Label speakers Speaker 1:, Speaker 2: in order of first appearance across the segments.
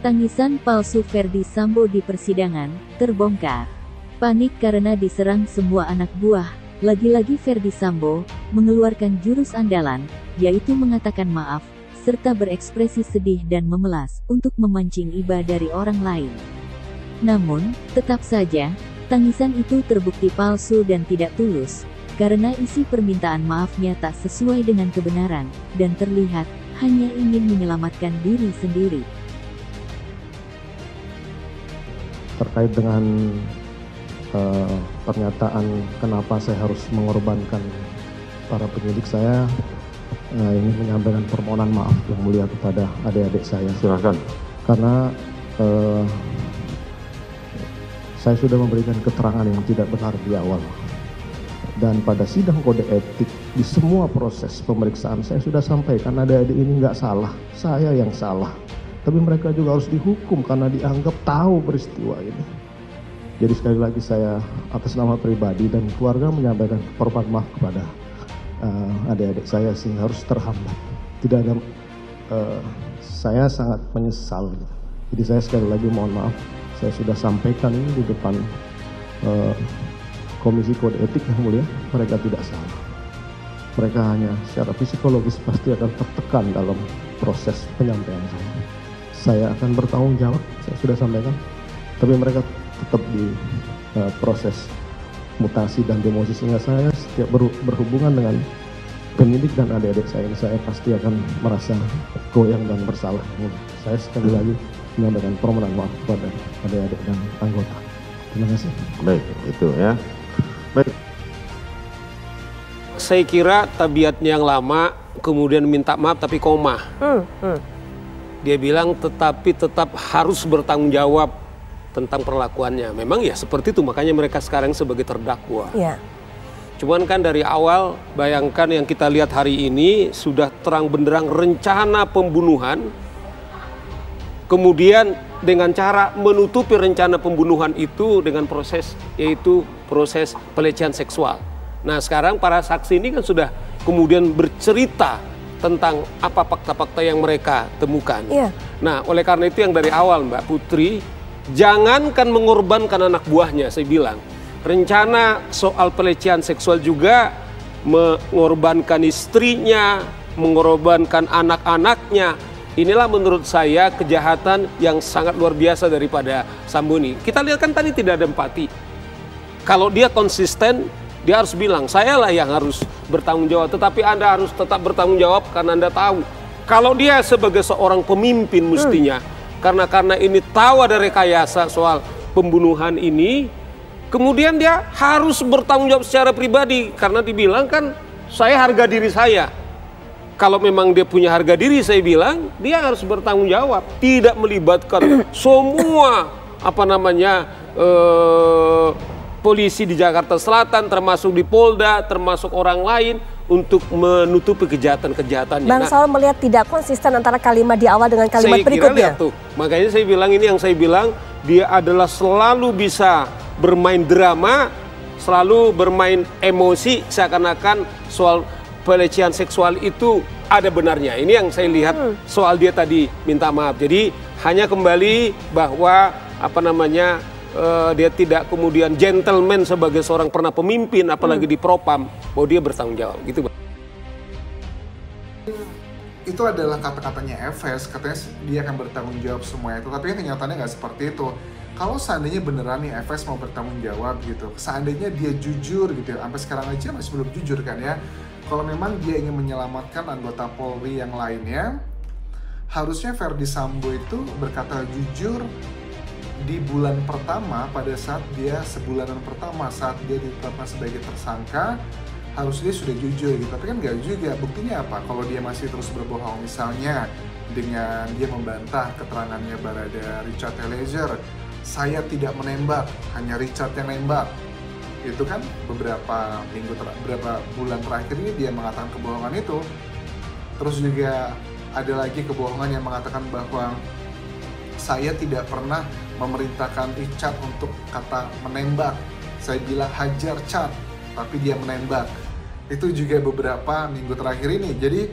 Speaker 1: Tangisan palsu Ferdy Sambo di persidangan terbongkar. Panik karena diserang semua anak buah. Lagi-lagi Ferdy Sambo mengeluarkan jurus andalan, yaitu mengatakan maaf, serta berekspresi sedih dan memelas untuk memancing iba dari orang lain. Namun, tetap saja, tangisan itu terbukti palsu dan tidak tulus, karena isi permintaan maafnya tak sesuai dengan kebenaran, dan terlihat hanya ingin menyelamatkan diri sendiri.
Speaker 2: Terkait dengan pernyataan kenapa saya harus mengorbankan para penyidik, saya ingin menyampaikan permohonan maaf yang mulia kepada adik-adik saya.
Speaker 3: Silakan.
Speaker 2: Karena saya sudah memberikan keterangan yang tidak benar di awal. Dan pada sidang kode etik di semua proses pemeriksaan saya sudah sampaikan adik-adik ini nggak salah, saya yang salah. Tapi mereka juga harus dihukum karena dianggap tahu peristiwa ini. Jadi sekali lagi saya atas nama pribadi dan keluarga menyampaikan permohonan maaf kepada adik-adik saya sehingga harus terhambat. Tidak ada, saya sangat menyesal. Jadi saya sekali lagi mohon maaf. Saya sudah sampaikan ini di depan Komisi Kode Etik yang mulia, mereka tidak salah. Mereka hanya secara psikologis pasti akan tertekan dalam proses penyampaian saya. Saya akan bertanggung jawab, saya sudah sampaikan, tapi mereka tetap di proses mutasi dan demosi sehingga saya setiap berhubungan dengan penyidik dan adik-adik saya pasti akan merasa goyang dan bersalah. Saya sekali lagi menyampaikan permohonan maaf kepada adik-adik dan anggota. Terima kasih.
Speaker 3: Baik, itu ya. Baik.
Speaker 4: Saya kira tabiatnya yang lama, kemudian minta maaf tapi koma. Dia bilang tetapi tetap harus bertanggung jawab tentang perlakuannya. Memang ya seperti itu, makanya mereka sekarang sebagai terdakwa. Ya. Cuman kan dari awal, bayangkan yang kita lihat hari ini sudah terang benderang rencana pembunuhan. Kemudian dengan cara menutupi rencana pembunuhan itu dengan proses, yaitu proses pelecehan seksual. Nah sekarang para saksi ini kan sudah kemudian bercerita tentang apa fakta-fakta yang mereka temukan. Yeah. Nah oleh karena itu yang dari awal Mbak Putri, jangankan mengorbankan anak buahnya, saya bilang. Rencana soal pelecehan seksual juga mengorbankan istrinya, mengorbankan anak-anaknya. Inilah menurut saya kejahatan yang sangat luar biasa daripada Sambo ini. Kita lihat kan tadi tidak ada empati. Kalau dia konsisten, dia harus bilang, saya lah yang harus bertanggung jawab. Tetapi Anda harus tetap bertanggung jawab karena Anda tahu. Kalau dia sebagai seorang pemimpin mestinya, karena ini tahu ada rekayasa soal pembunuhan ini, kemudian dia harus bertanggung jawab secara pribadi. Karena dibilang kan, saya harga diri saya. Kalau memang dia punya harga diri, saya bilang dia harus bertanggung jawab, tidak melibatkan semua polisi di Jakarta Selatan, termasuk di Polda, termasuk orang lain untuk menutupi kejahatan-kejahatannya.
Speaker 5: Bang Saul melihat tidak konsisten antara kalimat di awal dengan kalimat berikutnya.
Speaker 4: Tuh. Makanya saya bilang ini yang saya bilang, dia adalah selalu bisa bermain drama, selalu bermain emosi, seakan-akan soal pelecehan seksual itu ada benarnya. Ini yang saya lihat soal dia tadi minta maaf. Jadi hanya kembali bahwa dia tidak kemudian gentleman sebagai seorang pernah pemimpin, apalagi di Propam, bahwa dia bertanggung jawab. Gitu, Bang.
Speaker 6: Itu adalah kata-katanya Efes, katanya dia akan bertanggung jawab semua itu. Tapi kenyataannya nggak seperti itu. Kalau seandainya beneran nih Efes mau bertanggung jawab gitu, seandainya dia jujur gitu, sampai sekarang aja masih belum jujur kan ya. Kalau memang dia ingin menyelamatkan anggota Polri yang lainnya, harusnya Ferdy Sambo itu berkata jujur di bulan pertama, pada saat dia sebulanan pertama saat dia ditetapkan sebagai tersangka, harusnya dia sudah jujur gitu. Tapi kan nggak juga. Buktinya apa? Kalau dia masih terus berbohong, misalnya dengan dia membantah keterangannya Barada Richard Eliezer, saya tidak menembak, hanya Richard yang nembak. Itu kan beberapa bulan terakhir ini dia mengatakan kebohongan itu. Terus juga ada lagi kebohongan yang mengatakan bahwa saya tidak pernah memerintahkan Richard untuk kata menembak. Saya bilang hajar Chad, tapi dia menembak. Itu juga beberapa minggu terakhir ini. Jadi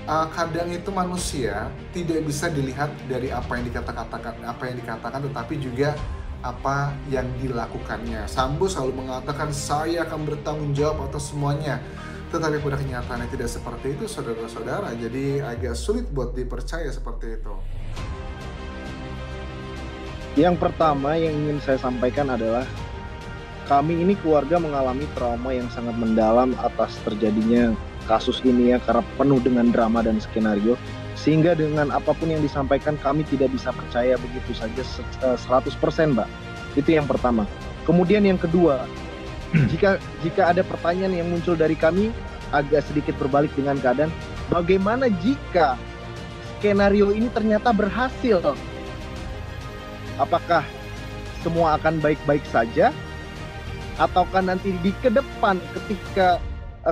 Speaker 6: kadang itu manusia tidak bisa dilihat dari apa yang dikatakan, tetapi juga apa yang dilakukannya. Sambo selalu mengatakan saya akan bertanggung jawab atas semuanya, tetapi pada kenyataannya tidak seperti itu, saudara-saudara. Jadi agak sulit buat dipercaya seperti itu.
Speaker 7: Yang pertama yang ingin saya sampaikan adalah kami ini keluarga mengalami trauma yang sangat mendalam atas terjadinya kasus ini ya, karena penuh dengan drama dan skenario, sehingga dengan apapun yang disampaikan kami tidak bisa percaya begitu saja 100%, Mbak. Itu yang pertama. Kemudian yang kedua, jika ada pertanyaan yang muncul dari kami, agak sedikit berbalik dengan keadaan, bagaimana jika skenario ini ternyata berhasil? Apakah semua akan baik-baik saja? Ataukah nanti di ke depan ketika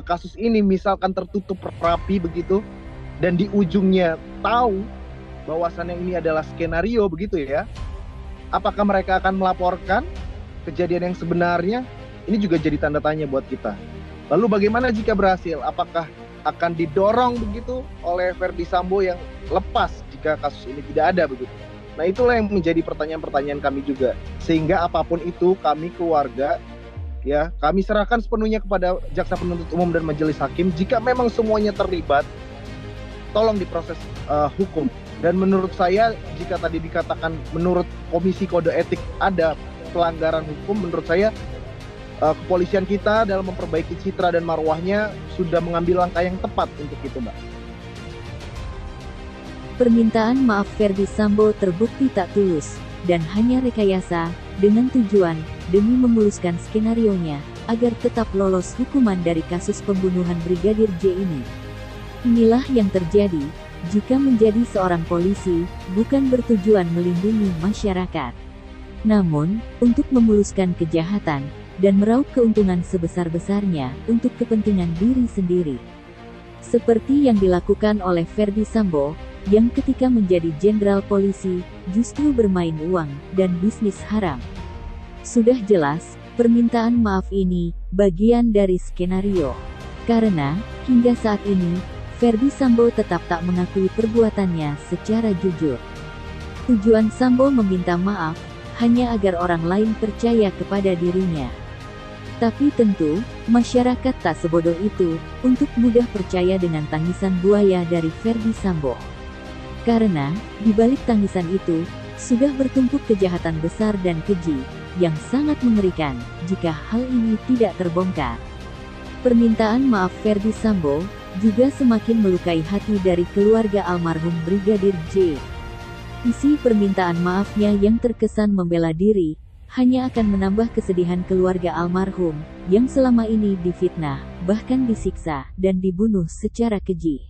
Speaker 7: kasus ini misalkan tertutup rapi begitu, dan di ujungnya tahu bahwasannya ini adalah skenario begitu ya, apakah mereka akan melaporkan kejadian yang sebenarnya? Ini juga jadi tanda tanya buat kita. Lalu bagaimana jika berhasil? Apakah akan didorong begitu oleh Ferdy Sambo yang lepas jika kasus ini tidak ada begitu? Nah, itulah yang menjadi pertanyaan-pertanyaan kami juga. Sehingga apapun itu, kami keluarga ya, kami serahkan sepenuhnya kepada jaksa penuntut umum dan majelis hakim. Jika memang semuanya terlibat, tolong diproses hukum. Dan menurut saya, jika tadi dikatakan menurut Komisi Kode Etik ada pelanggaran hukum, menurut saya kepolisian kita dalam memperbaiki citra dan marwahnya sudah mengambil langkah yang tepat untuk itu, Mbak.
Speaker 1: Permintaan maaf Ferdy Sambo terbukti tak tulus dan hanya rekayasa dengan tujuan demi memuluskan skenarionya agar tetap lolos hukuman dari kasus pembunuhan Brigadir J ini. Inilah yang terjadi jika menjadi seorang polisi bukan bertujuan melindungi masyarakat, namun untuk memuluskan kejahatan dan meraup keuntungan sebesar-besarnya untuk kepentingan diri sendiri. Seperti yang dilakukan oleh Ferdy Sambo, yang ketika menjadi jenderal polisi, justru bermain uang dan bisnis haram. Sudah jelas, permintaan maaf ini bagian dari skenario. Karena, hingga saat ini, Ferdy Sambo tetap tak mengakui perbuatannya secara jujur. Tujuan Sambo meminta maaf, hanya agar orang lain percaya kepada dirinya. Tapi tentu, masyarakat tak sebodoh itu, untuk mudah percaya dengan tangisan buaya dari Ferdy Sambo. Karena, di balik tangisan itu, sudah bertumpuk kejahatan besar dan keji, yang sangat mengerikan, jika hal ini tidak terbongkar. Permintaan maaf Ferdy Sambo, juga semakin melukai hati dari keluarga almarhum Brigadir J. Isi permintaan maafnya yang terkesan membela diri, hanya akan menambah kesedihan keluarga almarhum, yang selama ini difitnah, bahkan disiksa, dan dibunuh secara keji.